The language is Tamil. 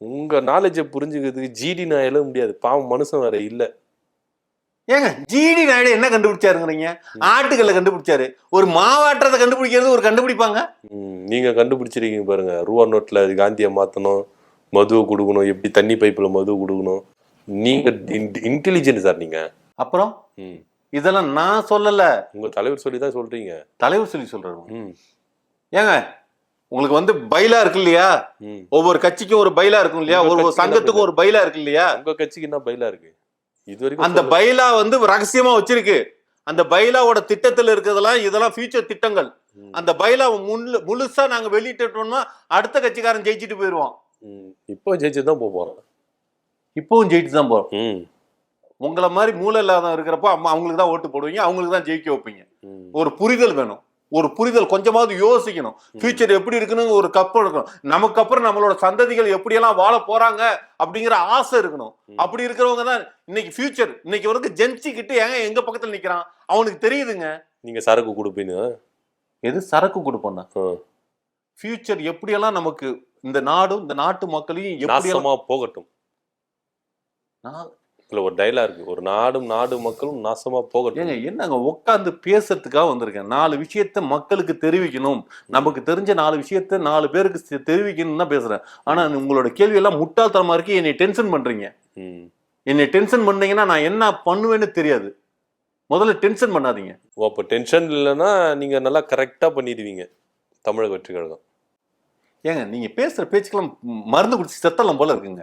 உங்க நாலேஜை புரிஞ்சுக்கிறதுக்கு ஜிடி நாயால முடியாது. பாவம் மனுஷன் வேற இல்ல. ஏங்க ஜிடி நாயுடு என்ன கண்டுபிடிச்சாருங்கிறீங்க? ஆட்டுக்கல்ல கண்டுபிடிச்சாரு. ஒரு மாவாட்டுறதை கண்டுபிடிக்கிறது ஒரு கண்டுபிடிப்பாங்க. நீங்க கண்டுபிடிச்சிருக்கீங்க பாருங்க. ரூபா நோட்ல காந்தியை மாத்தணும், மதுவை கொடுக்கணும், எப்படி தண்ணி பைப்புல மதுவை கொடுக்கணும். நீங்க இன்டெலிஜென்ட் சார் நீங்க. அப்புறம் இதெல்லாம் நான் சொல்லல, உங்க தலைவர் சொல்லிதான் சொல்றீங்க. தலைவர் சொல்லி சொல்றாரு. ஏங்க உங்களுக்கு வந்து பைலா இருக்கு இல்லையா? ஒவ்வொரு கட்சிக்கும் ஒரு பைலா இருக்கும் இல்லையா? ஒரு சங்கத்துக்கும் ஒரு பைலா இருக்கு இல்லையா? உங்க கட்சிக்கு என்ன பைலா இருக்கு? இது வரைக்கும் அந்த பைலா வந்து ரகசியமா வச்சிருக்கு. அந்த பைலாவோட திட்டத்துல இருக்கிறதெல்லாம் இதெல்லாம் ஃபியூச்சர் திட்டங்கள். அந்த பைலா முழுசா நாங்க வெளியிட்டோம்னா அடுத்த கட்சிக்காரன் ஜெயிச்சுட்டு போயிருவான். இப்போ ஜெயிச்சுதான் போறோம். இப்பவும் ஜெயிச்சு தான் போறோம். உங்களை மாதிரி மூளை இல்லாத இருக்கிறப்ப அவங்களுக்கு தான் ஓட்டு போடுவீங்க, அவங்களுக்கு தான் ஜெயிக்க வைப்பீங்க. ஒரு புரிதல் வேணும், ஒரு புரிதல், கொஞ்சமாவது யோசிக்கணும். ஃபியூச்சர் எப்படி இருக்குன்னு ஒரு கப்பம் இருக்கணும். நமக்கு அப்புறம் நம்மளோட சந்ததிகள் எப்படியெல்லாம் வாழ போறாங்க அப்படிங்கிற ஆசை இருக்கணும். அப்படி இருக்கிறவங்க தான் இன்னைக்கு ஃபியூச்சர். இன்னைக்கு வரைக்கும் ஜென்சி கிட்ட ஏங்க எங்க பக்கத்துல நிக்கிறான் அவனுக்கு தெரியுதுங்க. நீங்க சரக்கு கொடுப்பீங்க. எது சரக்கு கொடுப்போம்னா ஃபியூச்சர் எப்படியெல்லாம் நமக்கு இந்த நாடும் இந்த நாட்டு மக்களையும் எப்படியெல்லாம் போகட்டும். ஒரு டைலாக், ஒரு நாடும் நாடு மக்களும் நாசமா போகட்டும். என்னங்க உட்காந்து பேசுறதுக்காக வந்திருக்கேன். 4 விஷயத்த மக்களுக்கு தெரிவிக்கணும், நமக்கு தெரிஞ்ச 4 விஷயத்த 4 பேருக்கு தெரிவிக்கணும் தான் பேசுறேன். ஆனா உங்களோட கேள்வி எல்லாம் முட்டாள்தனமா இருக்கு. என்னை டென்ஷன் பண்றீங்க. என்னை டென்ஷன் பண்ணீங்கன்னா நான் என்ன பண்ணுவேன்னு தெரியாது. முதல்ல டென்ஷன் பண்ணாதீங்க. அப்ப டென்ஷன் இல்லைன்னா நீங்க நல்லா கரெக்டா பண்ணிடுவீங்க தமிழக வெற்றி கழகம். ஏங்க நீங்க பேசுற பேச்சுக்கெல்லாம் மருந்து குடிச்சு செத்தலாம் போல இருக்குங்க.